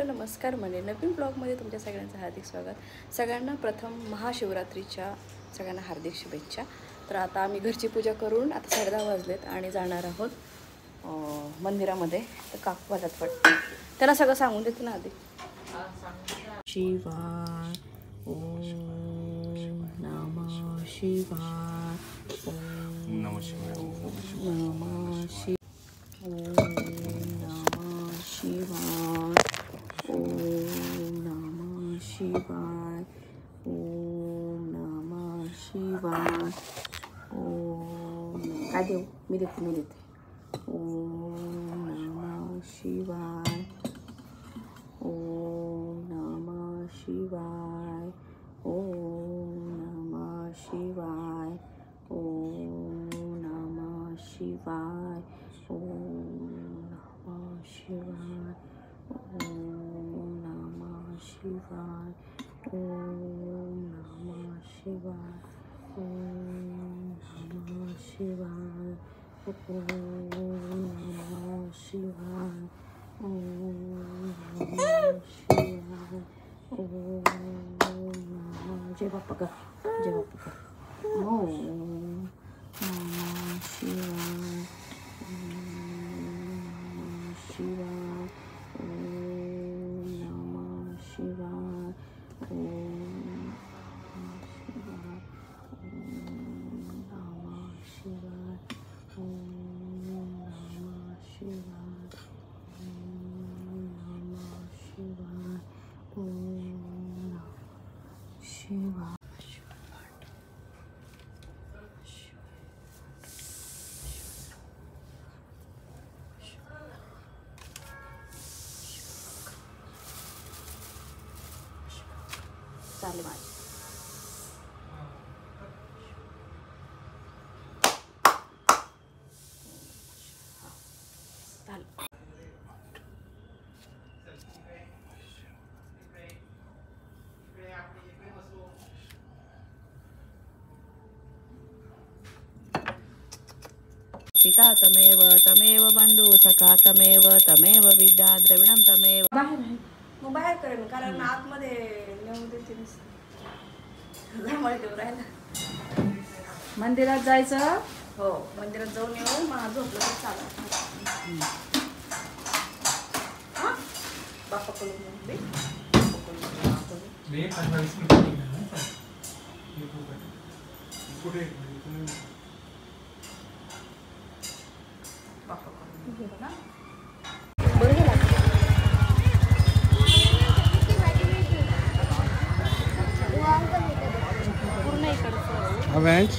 Hello नमस्कार म्हणे नवीन ब्लॉगमध्ये तुमच्या सगळ्यांचं हार्दिक स्वागत। सगळ्यांना प्रथम महाशिवरात्रीच्या सगळ्यांना हार्दिक शुभेच्छा। तर आता आम्ही घरची पूजा करून आता 10:30 वाजलेत आणि जाणार आहोत मंदिरामध्ये। तर काकू आल्यात वाटतं, त्यांना सगळं सांगून देते ना आधी। शिवाय ओम नमः शिवाय ओम नमः शिवाय ओम नमः शिवाय ओम नमः शिवाय ओम नमः शिवाय ओम काय देऊ मी देते ओम नमः शिवाय ओम नमः शिवाय ओम नमः शिवाय ओम नमः शिवाय ओम नमः शिवाय ओम नमः शिवाय ओम नमः शिवाय ओम नमः शिवाय ओम नमः शिवाय ओम नमः शिवाय ओम जय बाप्पा का ओम नमः शिवाय शिवाय ओम नमः शिवाय ओम नमः शिवाय ओम नमः शिवाय ओम नमः शिवाय ओम शिवाय चालेल माझी पिता तमेव तमेव बंधु सखा तमेव तमेव विद्या द्रविणम तमेव मग बाहेर करेन कारण आतमध्ये नेऊन देते देऊ राहिला। मंदिरात जायचं हो मंदिरात जाऊन येऊ मग झोपलं तर चालू बाप्पा Avenge.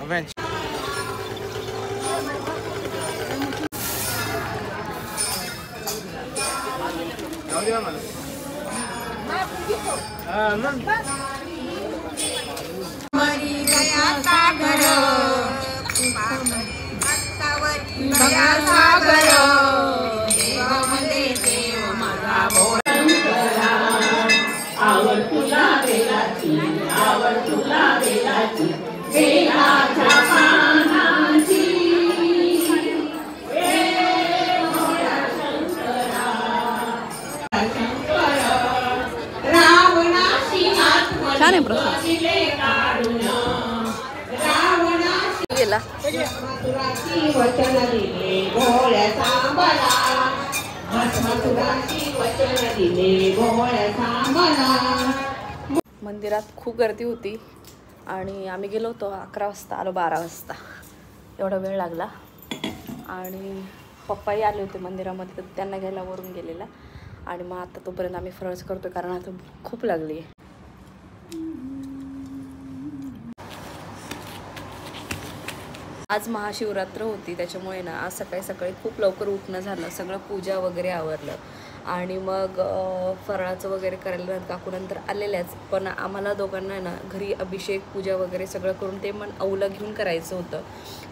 Avenge. छान आहे प्रसाद गेला मंदिरात खूप गर्दी होती आणि आम्ही गेलो होतो 11 वाजता आलो 12 वाजता एवढा वेळ लागला। आणि पप्पाही आले होते मंदिरामध्ये तर त्यांना घ्यायला वरून गेलेला आणि मग आता तोपर्यंत आम्ही फराळच करतोय कारण आता खूप लागली आहे। आज महाशिवरात्र होती त्याच्यामुळे ना आज सकाळी सकाळी खूप लवकर उठणं झालं, सगळं पूजा वगैरे आवरलं आणि मग फराळाचं वगैरे करायला काकू नंतर आलेल्याच, पण आम्हाला दोघांना ना घरी अभिषेक पूजा वगैरे सगळं करून ते मन अवलं घेऊन करायचं होतं.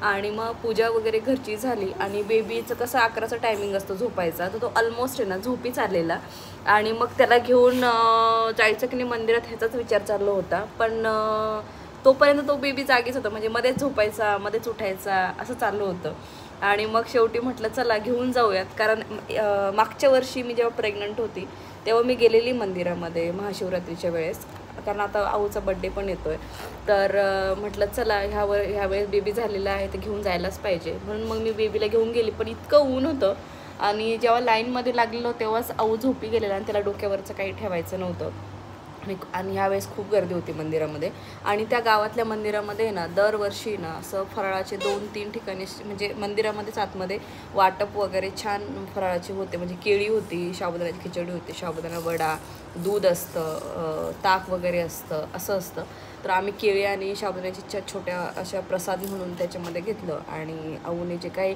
आणि मग पूजा वगैरे घरची झाली आणि बेबीचं कसं 11चं टायमिंग असतं झोपायचा, तर तो ऑलमोस्ट आहे ना झोपीच आलेला. आणि मग त्याला घेऊन जायचं की नाही मंदिरात ह्याचाच विचार चालला होता, पण तोपर्यंत तो बेबी जागीच होता, म्हणजे मध्येच झोपायचा मध्येच उठायचा असं चालू होतं. आणि मग शेवटी म्हटलं चला घेऊन जाऊयात, कारण मागच्या वर्षी मी जेव्हा प्रेग्नंट होती तेव्हा मी गेलेली मंदिरामध्ये महाशिवरात्रीच्या वेळेस, कारण आता आऊचा बड्डे पण येतो आहे. तर म्हटलं चला ह्यावेळेस बेबी झालेला आहे तर घेऊन जायलाच पाहिजे, म्हणून मग मी बेबीला घेऊन गेली. पण इतकं ऊन होतं आणि जेव्हा लाईनमध्ये लागलेलो तेव्हाच आऊ झोपी गेलेला आणि त्याला डोक्यावरचं काही ठेवायचं नव्हतं. आणि ह्यावेळेस खूप गर्दी होती मंदिरामध्ये. आणि त्या गावातल्या मंदिरामध्ये ना दरवर्षी ना असं फराळाचे 2-3 ठिकाणी म्हणजे मंदिरामध्येच आतमध्ये वाटप वगैरे छान फराळाची होते. म्हणजे केळी होती, साबुदाण्याची खिचडी होती, साबुदाणा वडा, दूध असतं, ताक वगैरे असतं, असं असतं. तर आम्ही केळी आणि साबुदाण्याची छोट्या अशा प्रसाद म्हणून त्याच्यामध्ये घेतलं. आणि आऊने जे काही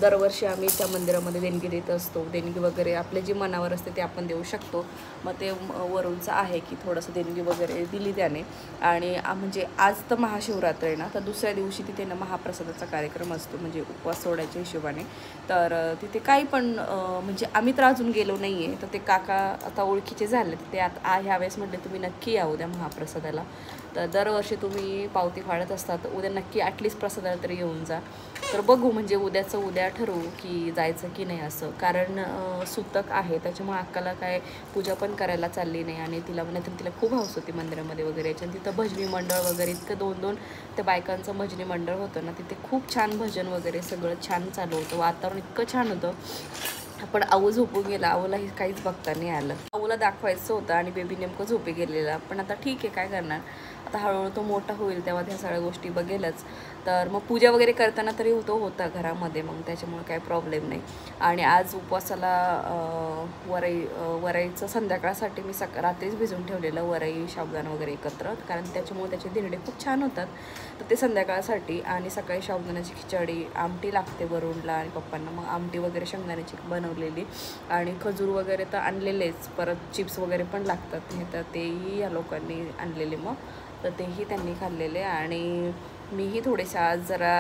दरवर्षी आम्ही त्या मंदिरामध्ये देणगी देत असतो, देणगी वगैरे आपले जी मनावर असते ते आपण देऊ शकतो. मग ते वरूनचं आहे की थोडंसं देणगी वगैरे दिली त्याने. आणि म्हणजे आज तर महाशिवरात्र आहे ना, तर दुसऱ्या दिवशी तिथे ना महाप्रसादाचा कार्यक्रम असतो, म्हणजे उपवास सोडायच्या हिशोबाने. तर तिथे काही पण म्हणजे आम्ही तर अजून गेलो नाही आहे, तर ते काका आता ओळखीचे झाले, ते आता ह्यावेळेस म्हटले तुम्ही नक्की या उद्या महाप्रसादाला. तर दरवर्षी तुम्ही पावती फाडत असतात, उद्या नक्की ॲटलिस्ट प्रसादाला तरी येऊन जा. तर बघू म्हणजे उद्याचं उद्या ठरवू की जायचं की नाही असं, कारण सुतक आहे त्याच्यामुळे अक्काला काय पूजा पण करायला चालली नाही. आणि तिला नाहीतर तिला खूप हौस होती मंदिरामध्ये वगैरे याच्या. तिथं भजनी मंडळ वगैरे इतकं 2-2 त्या बायकांचं भजनी मंडळ होतं ना, तिथे खूप छान भजन वगैरे सगळं छान चालू होतं, वातावरण इतकं छान होतं. पण आऊ झोपून गेला, आऊलाही काहीच बघता नाही आलं. आऊला दाखवायचं होतं आणि बेबी नेमकं झोपी गेलेला. पण आता ठीक आहे, काय करणार, आता हळूहळू तो मोठा होईल तेव्हा ह्या सगळ्या गोष्टी बघेलच. तर मग पूजा वगैरे करताना तरी तो होता घरामध्ये, मग त्याच्यामुळे काही प्रॉब्लेम नाही. आणि आज उपवासाला वरईचं संध्याकाळसाठी मी रात्रीच भिजवून ठेवलेलं वरई साबुदाणा वगैरे एकत्र, कारण त्याच्यामुळे त्याचे धिरडे खूप छान होतात. तर ते संध्याकाळसाठी. आणि सकाळी साबुदाण्याची खिचडी, आमटी लागते वरुणला आणि पप्पांना, मग आमटी वगैरे शेंगदाण्याची बनवलेली. आणि खजूर वगैरे तर आणलेलेच, परत चिप्स वगैरे पण लागतात हे, तर तेही या लोकांनी आणलेले, मग तर तेही त्यांनी खाल्लेले. आणि मीही थोडेसे आज जरा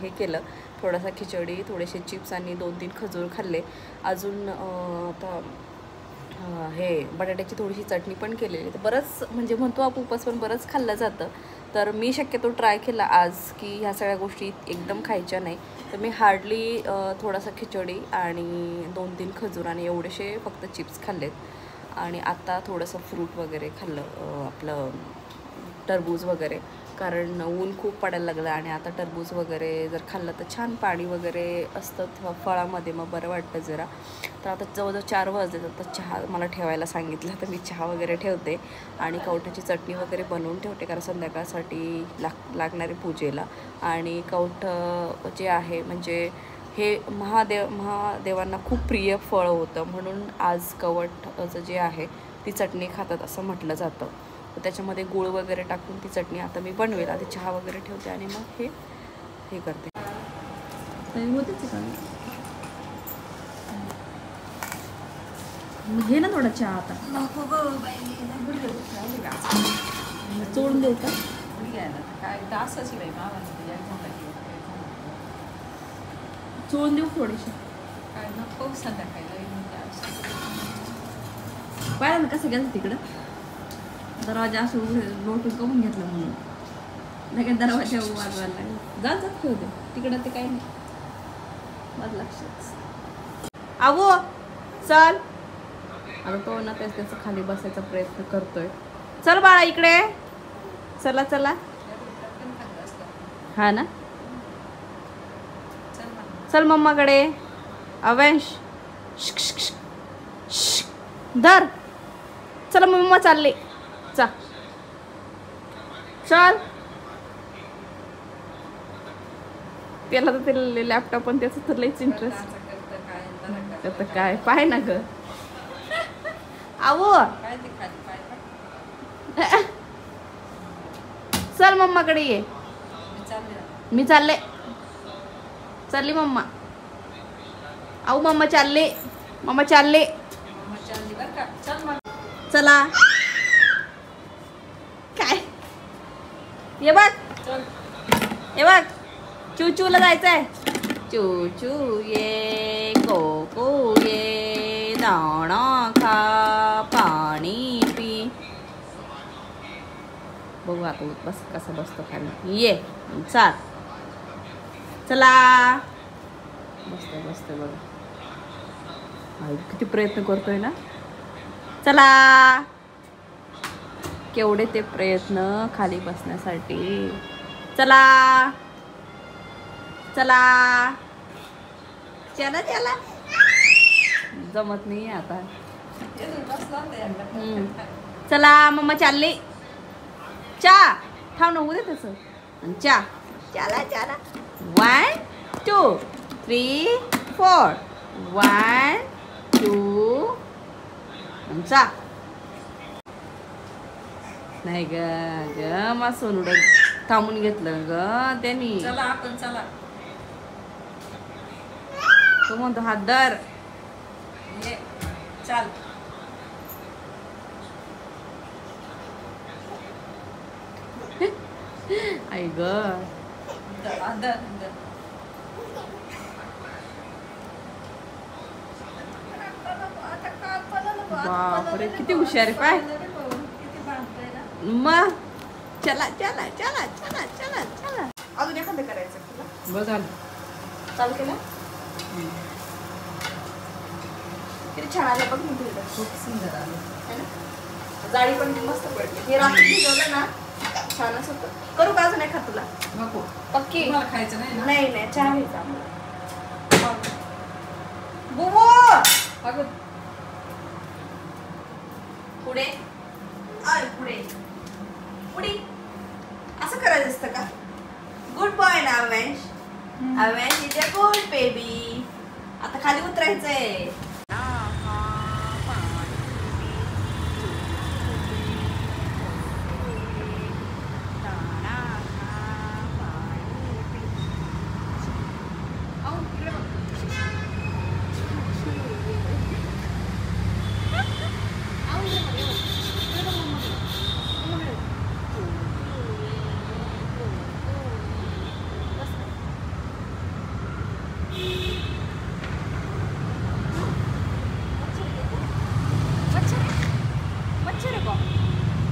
हे केलं, थोडासा खिचडी, थोडेसे चिप्स आणि 2-3 खजूर खाल्ले. अजून आता हे बटाट्याची थोडीशी चटणी पण केलेली. तर बरंच म्हणजे म्हणतो आपण उपवास पण बरंच खाल्लं जातं. तर मी शक्यतो ट्राय केला आज की ह्या सगळ्या गोष्टी एकदम खायच्या नाही. तर मी हार्डली थोडासा खिचडी आणि 2-3 खजूर आणि एवढेसे फक्त चिप्स खाल्लेत. आणि आता थोडंसं फ्रूट वगैरे खाल्लं, आपलं टरबूज वगैरे, कारण ऊन खूप पडायला लागलं. आणि आता टरबूज वगैरे जर खाल्लं तर छान पाणी वगैरे असतं फळामध्ये, मग बरं वाटतं जरा. तर आता जवळजवळ 4 वाजले, तर चहा मला ठेवायला सांगितलं, तर मी चहा वगैरे ठेवते आणि कवठाची चटणी वगैरे बनवून ठेवते, कारण संध्याकाळसाठी लागणारे पूजेला. आणि कवठ जे आहे म्हणजे हे महादेवांना खूप प्रिय फळ होतं, म्हणून आज कवठचं जे आहे ती चटणी खातात असं म्हटलं जातं. तर त्याच्यामध्ये गूळ वगैरे टाकून ती चटणी आता मी बनवेल. आधी चहा वगैरे ठेवते आणि मग हे करते. घे ना थोडा चहा आता, चोळून देऊ का? चोळून देऊ थोडीशी, पाहिलं ना कसं गेलं तिकडं, दरवाजा असं लोटून कमून घेतलं म्हणून लगेच दरवाजा वाजवायला लागला. जात ठेवते तिकडं, ते काही नाही माझं लक्षात. आवो चल, आता तो ना त्याचं खाली बसायचा प्रयत्न करतोय. चल बाळा इकडे, चला चला. हा ना, चल मम्माकडे. अवंश धर, चला मम्मा चालले, चा चल. त्याला तर ते लॅपटॉप पण त्याचं तर लईच इंटरेस्ट. आता काय पाय ना ग, आवो चल मम्माकडे ये. मी चालले, चालली मम्मा. आऊ मम्मा चालले. मम्मा चालले. चला काय ये बघ ये बघ चूचूला जायचंय. चूचू ये कोको ये दाणा खा पाणी पी. बघू आता बस कसा बसतो खाली. ये चाल चला. बसतोय बसतोय बघ. किती प्रयत्न करतोय ना. चला केवढे ते प्रयत्न खाली बसण्यासाठी. चला चला चला चला. जमत नाही आता. चला मम्मा चालली. चा थांब ना उद्या तसं. चा चला चला. 1 2 3 4 1 2 चा. नाही ग ग मा सोनुड थांबून घेतलं ग त्यांनी. चला आपण चला. तो म्हणतो हात धर. ये चाल. आई ग अंदर बापरे किती हुशार आहे पाय. मग चला चला चला चला चला चला. अजून एखादं करायचं तुला. बघा चालू केलं. किती छान आलं बघ मी तुला. खूप सुंदर आलं. है ना? जाळी पण ती मस्त पडली. हे रात्री भिजवलं ना छानच होतं. करू का अजून एखाद तुला. नको पक्की खायचं नाही ना. नाही नाही चहा घ्यायचा आपल्याला. बुबू अगं पुढे आय पुढे पुढे असं करायचं असतं का. गुड बॉय ना अवेंश. अवेंश इज अ गुड बेबी. आता खाली उतरायचंय.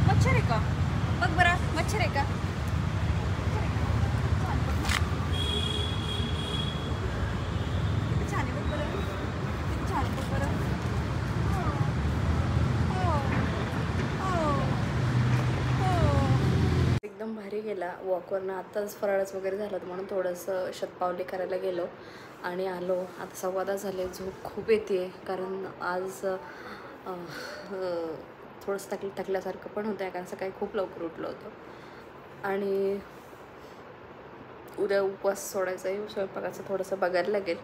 मच्छर आहे का बघ बरं. मच्छर आहे का. किती छान आहे बघ बरं. किती छान आहे बघ बरं. एकदम भारी गेला. वॉकवरनं आत्ताच फराळच वगैरे झालं म्हणून थोडंसं शतपावली करायला गेलो आणि आलो. आता 10:15 झाले. झोप खूप येते कारण आज थोडंसं थकल्यासारखं पण होतं आहे कारण सकाळी खूप लवकर उठलं होतं आणि उद्या उपवास सोडायचा आहे. स्वयंपाकाचं थोडंसं बघायला लागेल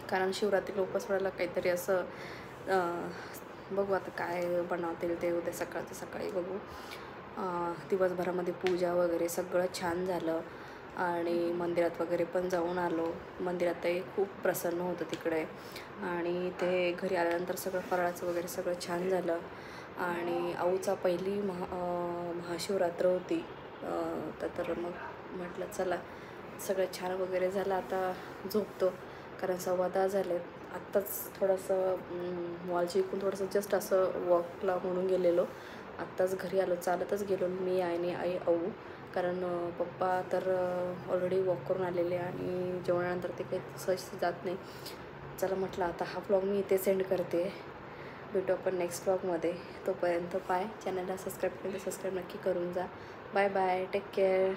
कारण शिवरात्रीला उपवास सोडायला काहीतरी असं बघू आता काय बनवतील ते उद्या सकाळचं सकाळी बघू. दिवसभरामध्ये पूजा वगैरे सगळं छान झालं आणि मंदिरात वगैरे पण जाऊन आलो. मंदिरातही खूप प्रसन्न होतं तिकडे आणि ते घरी आल्यानंतर सगळं फराळाचं वगैरे सगळं छान झालं आणि आऊचा पहिली महाशिवरात्र होती. तर मग म्हटलं चला सगळं छान वगैरे झालं. आता झोपतो कारण 10:15 झाले. आत्ताच थोडंसं मॉलच्या इकडून थोडंसं जस्ट असं वॉकला म्हणून गेलेलो. आत्ताच घरी आलो. चालतच गेलो मी आणि आई आऊ कारण पप्पा तर ऑलरेडी वॉक करून आलेले आणि जेवणानंतर ते काही सहज जात नाही. चला म्हटलं आता हा व्लॉग मी इथे सेंड करते. भेटू आपण नेक्स्ट व्लॉगमध्ये. तोपर्यंत बाय. चॅनलला सबस्क्राईब केलं तर सबस्क्राईब नक्की करून जा. Bye bye. Take care.